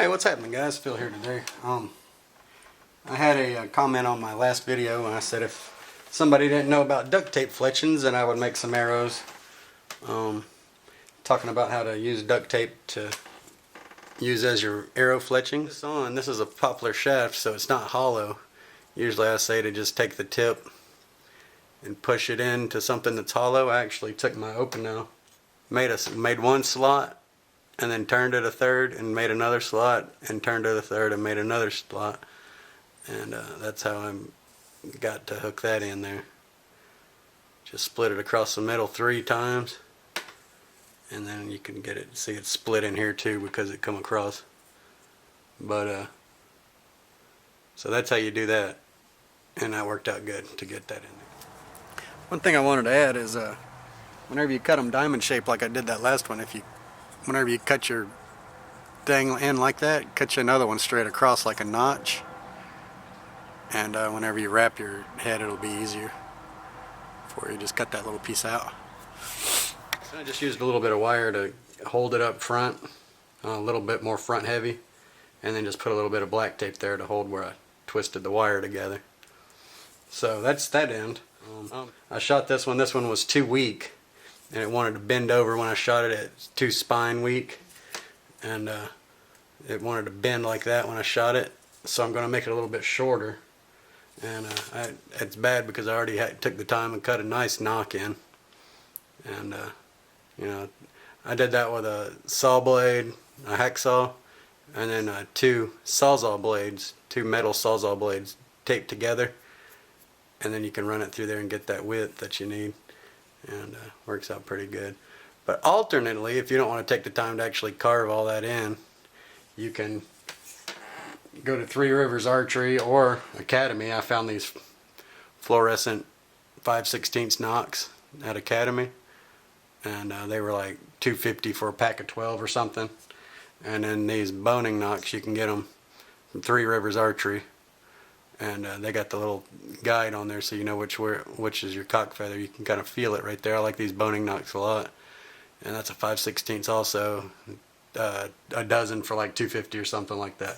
what's happening, guys? Phil here today. I had a comment on my last video and I said if somebody didn't know about duct tape fletchings, then I would make some arrows. Talking about how to use duct tape to use as your arrow fletching. This is a poplar shaft, so it's not hollow. Usually I say to just take the tip and push it into something that's hollow. I actually took my open nail, made one slot, and then turned it a third and made another slot, and turned it a third and made another slot, and that's how I got to hook that in there. Just split it across the middle 3 times, and then you can get it, see it split in here too because it come across. But so that's how you do that, and that worked out good to get that in there. One thing I wanted to add is whenever you cut them diamond shaped like I did that last one, whenever you cut your thing in like that, cut you another one straight across like a notch, and whenever you wrap your head, it'll be easier for you. Just cut that little piece out. So I just used a little bit of wire to hold it up front, a little bit more front heavy, and then just put a little bit of black tape there to hold where I twisted the wire together. So that's that end. I shot this one. This one was too weak, and it wanted to bend over when I shot it. It's too spine weak, and it wanted to bend like that when I shot it. So I'm going to make it a little bit shorter, and it's bad because I already took the time and cut a nice knock in, and you know, I did that with a saw blade, a hacksaw, and then 2 sawzall blades, 2 metal sawzall blades taped together, and then you can run it through there and get that width that you need, and works out pretty good. But alternately, if you don't want to take the time to actually carve all that in, you can go to 3 Rivers Archery or Academy. I found these fluorescent 5/16 nocks at Academy, and they were like $2.50 for a pack of 12 or something. And then these boning nocks, you can get them from 3 Rivers Archery, and they got the little guide on there so you know which is your cock feather. You can kind of feel it right there. I like these boning nocks a lot, and that's a 5/16 also, a dozen for like $2.50 or something like that.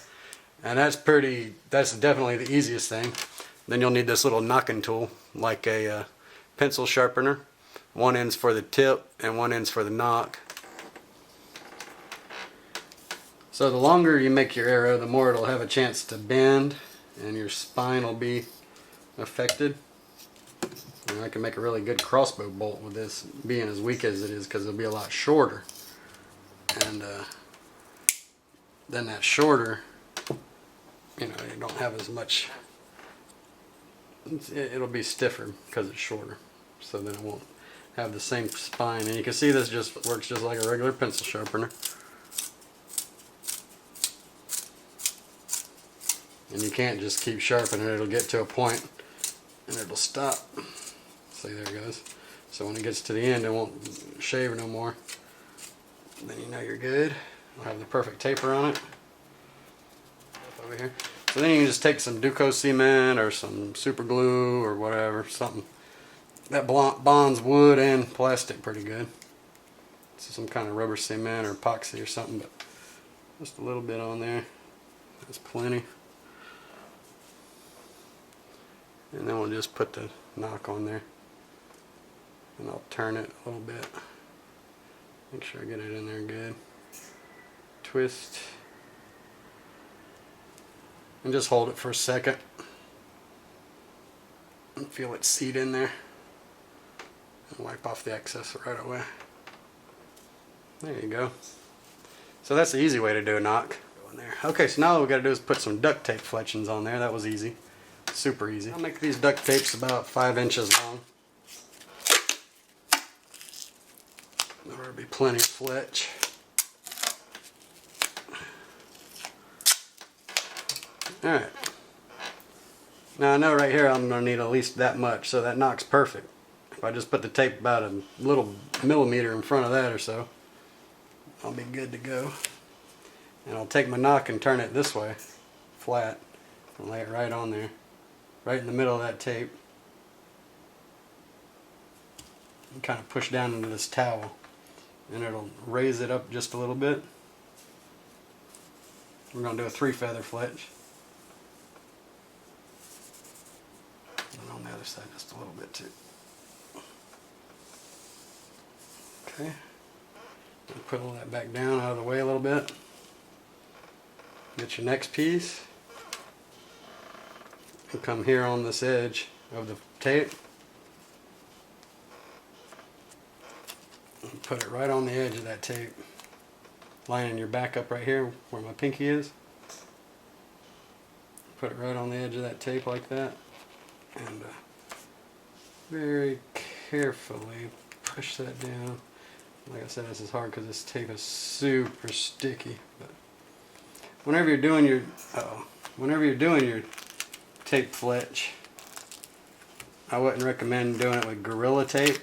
And that's definitely the easiest thing. Then you'll need this little knocking tool, like a pencil sharpener. One end's for the tip and one end's for the knock. So the longer you make your arrow, the more it'll have a chance to bend and your spine will be affected. And I can make a really good crossbow bolt with this being as weak as it is, because it'll be a lot shorter. And then that shorter, you know, you don't have as much, it'll be stiffer because it's shorter, so then it won't have the same spine. And you can see this just works just like a regular pencil sharpener, and you can't just keep sharpening it. It'll get to a point and it'll stop. See, there it goes. So when it gets to the end, it won't shave no more. Then you know you're good. I'll have the perfect taper on it over here. So then you can just take some Duco cement or some super glue or whatever, something that bonds wood and plastic pretty good. So some kind of rubber cement or epoxy or something, but just a little bit on there. That's plenty. And then we'll just put the knock on there, and I'll turn it a little bit. Make sure I get it in there good. Twist. And just hold it for a second and feel it seat in there, and wipe off the excess right away. There you go. So that's the easy way to do a knock. Go in there. Okay, so now all we got to do is put some duct tape fletchings on there. That was easy. Super easy. I'll make these duct tapes about 5 inches long. There'll be plenty of fletch. Alright. Now I know right here I'm going to need at least that much, so that knock's perfect. If I just put the tape about a little millimeter in front of that or so, I'll be good to go. And I'll take my knock and turn it this way, flat, and lay it right on there, right in the middle of that tape. And kind of push down into this towel, and it'll raise it up just a little bit. We're going to do a 3 feather fletch. And on the other side just a little bit too. Okay. Put all that back down out of the way a little bit. Get your next piece. And come here on this edge of the tape. And put it right on the edge of that tape. Lining your back up right here where my pinky is. Put it right on the edge of that tape like that. And very carefully push that down. Like I said, this is hard because this tape is super sticky. But whenever you're doing your tape fletch, I wouldn't recommend doing it with Gorilla Tape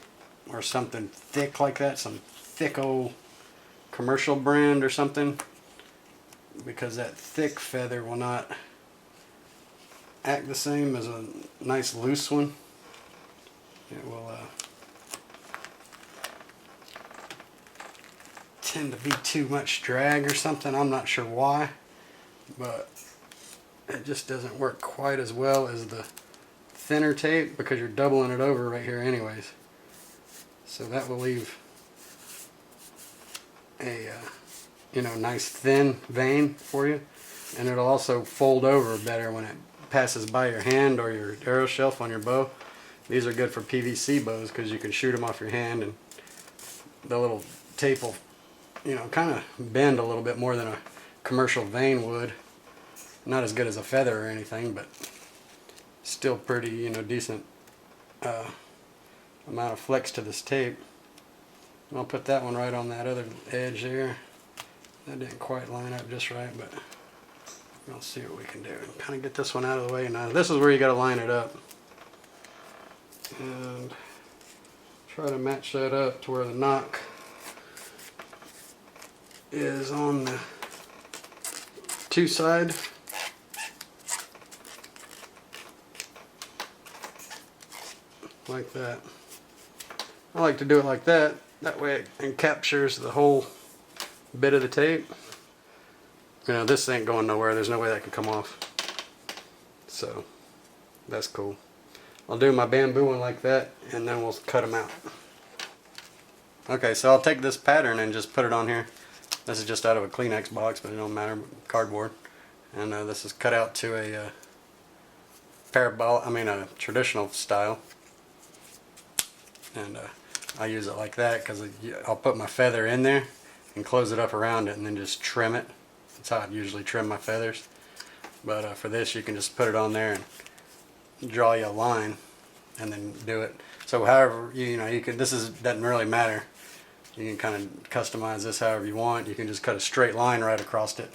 or something thick like that, some thick old commercial brand or something, because that thick feather will not act the same as a nice loose one. It will tend to be too much drag or something. I'm not sure why, but it just doesn't work quite as well as the thinner tape because you're doubling it over right here anyways. So that will leave a nice thin vein for you, and it'll also fold over better when it passes by your hand or your arrow shelf on your bow. These are good for PVC bows because you can shoot them off your hand, and the little tape will kind of bend a little bit more than a commercial vein would. Not as good as a feather or anything, but still pretty, decent amount of flex to this tape. I'll put that one right on that other edge there. That didn't quite line up just right, but we'll see what we can do. Kind of get this one out of the way. Now this is where you got to line it up. And try to match that up to where the knock is on the 2 side. Like that. I like to do it like that. That way it captures the whole bit of the tape. This ain't going nowhere. There's no way that can come off. So that's cool. I'll do my bamboo one like that, and then we'll cut them out. Okay, so I'll take this pattern and just put it on here. This is just out of a Kleenex box, but it don't matter, cardboard. And this is cut out to a a traditional style. And I use it like that because I'll put my feather in there and close it up around it and then just trim it. That's how I usually trim my feathers. But for this, you can just put it on there and draw you a line and then do it. So however you can, doesn't really matter. You can kind of customize this however you want. You can just cut a straight line right across it.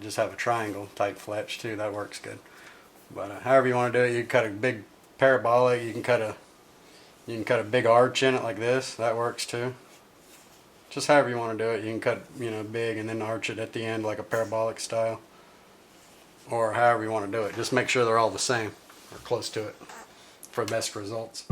Just have a triangle type fletch too. That works good. But however you want to do it, you can cut a big parabolic. You can cut a big arch in it like this. That works too. Just however you want to do it. You can cut big and then arch it at the end like a parabolic style. Or however you want to do it. Just make sure they're all the same or close to it for best results.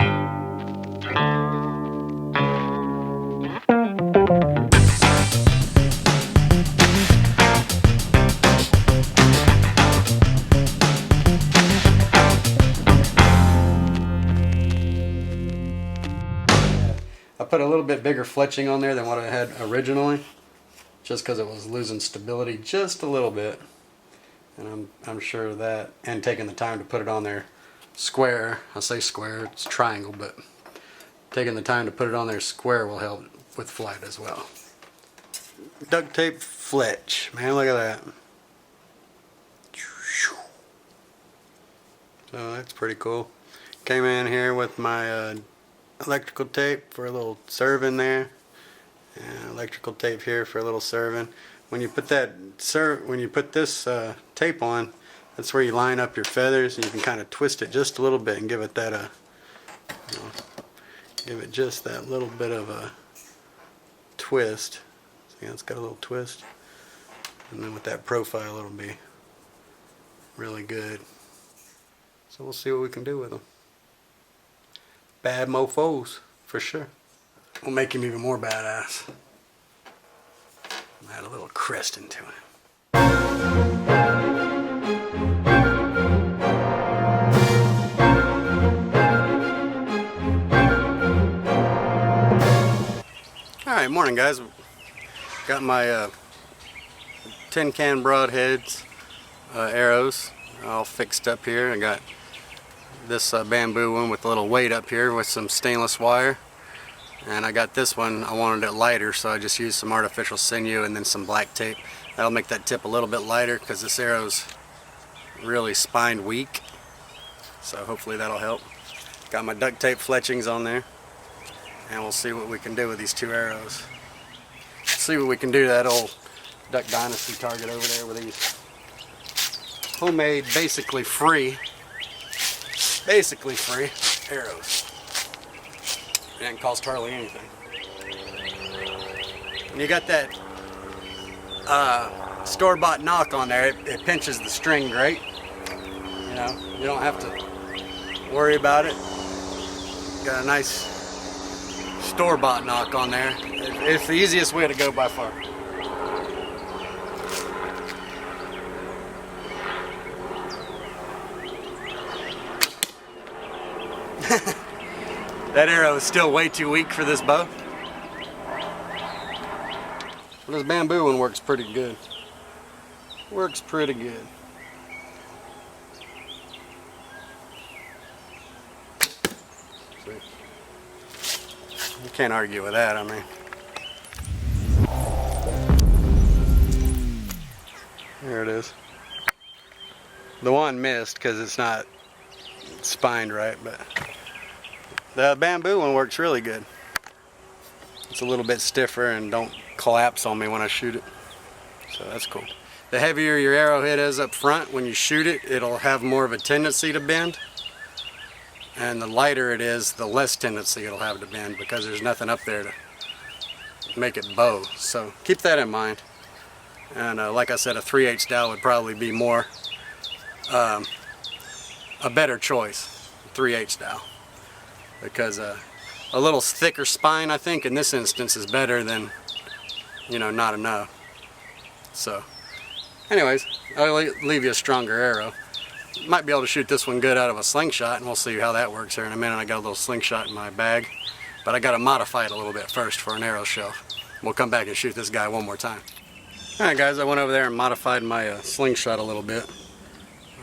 I put a little bit bigger fletching on there than what I had originally, just because it was losing stability just a little bit. And I'm sure of that, and taking the time to put it on there square. I say square, it's triangle, but taking the time to put it on there square will help with flight as well. Duct tape fletch, man, look at that. So that's pretty cool. Came in here with my electrical tape for a little serving there, and electrical tape here for a little serving. When you put this tape on, that's where you line up your feathers, and you can kind of twist it just a little bit and give it that give it just that little bit of a twist. See, it's got a little twist, and then with that profile, it'll be really good. So we'll see what we can do with them. Bad mofos, for sure. We'll make him even more badass. Add a little crest into it. Alright, morning guys. Got my tin can broadheads, arrows all fixed up here. I got this bamboo one with a little weight up here with some stainless wire. And I got this one, I wanted it lighter, so I just used some artificial sinew and then some black tape. That'll make that tip a little bit lighter because this arrow's really spine weak. So hopefully that'll help. Got my duct tape fletchings on there. And we'll see what we can do with these two arrows. See what we can do to that old Duck Dynasty target over there with these homemade, basically free arrows. It didn't cost hardly anything. And you got that store-bought knock on there. It pinches the string great. You know, you don't have to worry about it. Got a nice store-bought knock on there. It's the easiest way to go by far. That arrow is still way too weak for this bow. But this bamboo one works pretty good. Works pretty good. See? You can't argue with that, I mean. There it is. The one missed because it's not spined right, but the bamboo one works really good. It's a little bit stiffer and don't collapse on me when I shoot it. So that's cool. The heavier your arrowhead is up front, when you shoot it, it'll have more of a tendency to bend. And the lighter it is, the less tendency it'll have to bend because there's nothing up there to make it bow. So keep that in mind. And like I said, a 3/8 dowel would probably be more a better choice, 3/8 dowel, because a little thicker spine, I think, in this instance is better than, you know, not enough. So, anyways, I'll leave you a stronger arrow. Might be able to shoot this one good out of a slingshot, and we'll see how that works here in a minute. I got a little slingshot in my bag, but I got to modify it a little bit first for an arrow shelf. We'll come back and shoot this guy one more time. Alright guys, I went over there and modified my slingshot a little bit.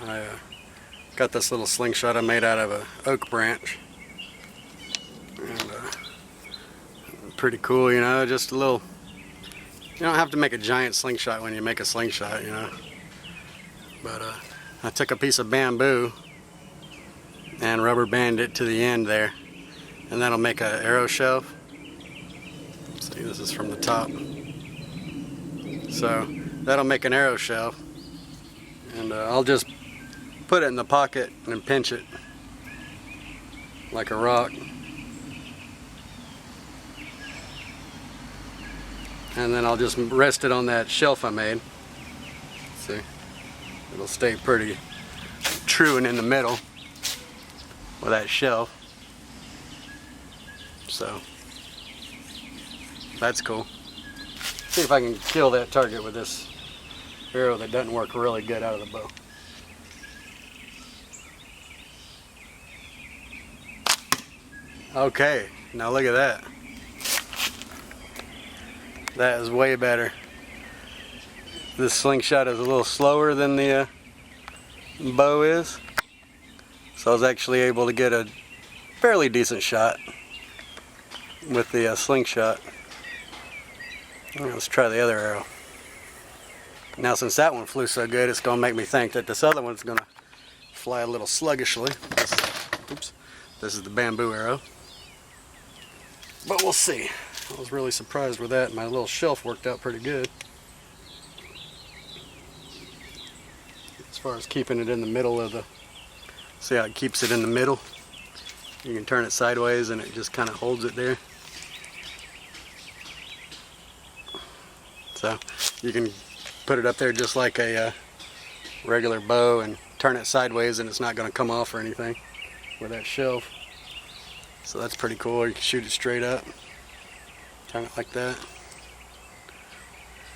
I got this little slingshot I made out of an oak branch. And pretty cool, you know, just a little, you don't have to make a giant slingshot when you make a slingshot, you know. But I took a piece of bamboo and rubber banded it to the end there, and that'll make an arrow shelf. See, this is from the top. So that'll make an arrow shelf, and I'll just put it in the pocket and pinch it like a rock. And then I'll just rest it on that shelf I made. See, it'll stay pretty true and in the middle with that shelf. So that's cool. See if I can kill that target with this arrow that doesn't work really good out of the bow. Okay, now look at that. That is way better. This slingshot is a little slower than the bow is, so I was actually able to get a fairly decent shot with the slingshot. Let's try the other arrow. Now since that one flew so good, it's going to make me think that this other one's going to fly a little sluggishly. This is the bamboo arrow. But we'll see. I was really surprised with that. My little shelf worked out pretty good. As far as keeping it in the middle of the... See how it keeps it in the middle? You can turn it sideways and it just kind of holds it there. So you can put it up there just like a regular bow and turn it sideways and it's not going to come off or anything with that shelf. So that's pretty cool. You can shoot it straight up. Turn it like that.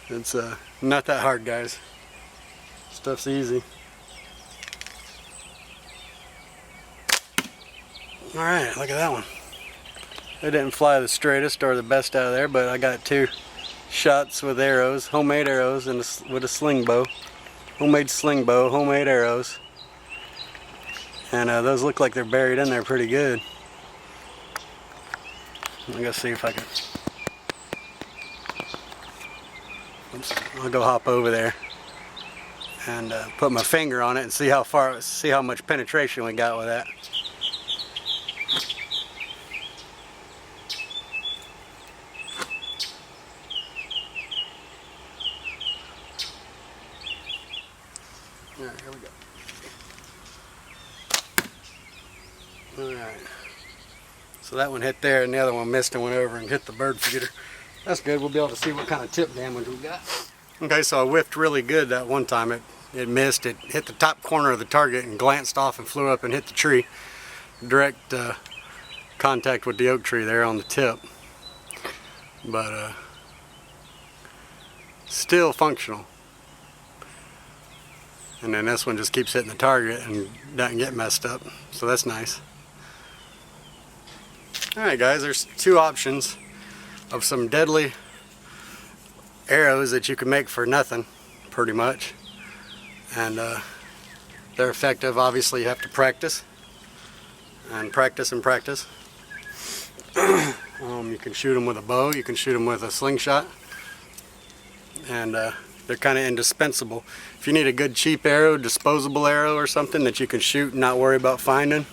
It's not that hard, guys. Stuff's easy. Alright, look at that one. It didn't fly the straightest or the best out of there, but I got 2 shots with arrows, homemade arrows, and with a sling bow. Homemade sling bow, homemade arrows. And those look like they're buried in there pretty good. I'm gonna see if I can. Oops, I'll go hop over there and put my finger on it and see how much penetration we got with that. Alright, here we go. Alright. So that one hit there and the other one missed and went over and hit the bird feeder. That's good. We'll be able to see what kind of tip damage we got. Okay, so I whiffed really good that one time. It missed. It hit the top corner of the target and glanced off and flew up and hit the tree. Direct contact with the oak tree there on the tip. But still functional. And then this one just keeps hitting the target and doesn't get messed up. So that's nice. Alright guys, there's 2 options of some deadly arrows that you can make for nothing, pretty much. And they're effective. Obviously you have to practice. And practice and practice. You can shoot them with a bow, you can shoot them with a slingshot. And they're kind of indispensable. If you need a good cheap arrow, disposable arrow or something that you can shoot and not worry about finding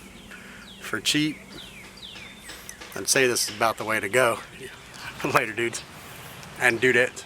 for cheap, I'd say this is about the way to go. Later dudes and dudettes.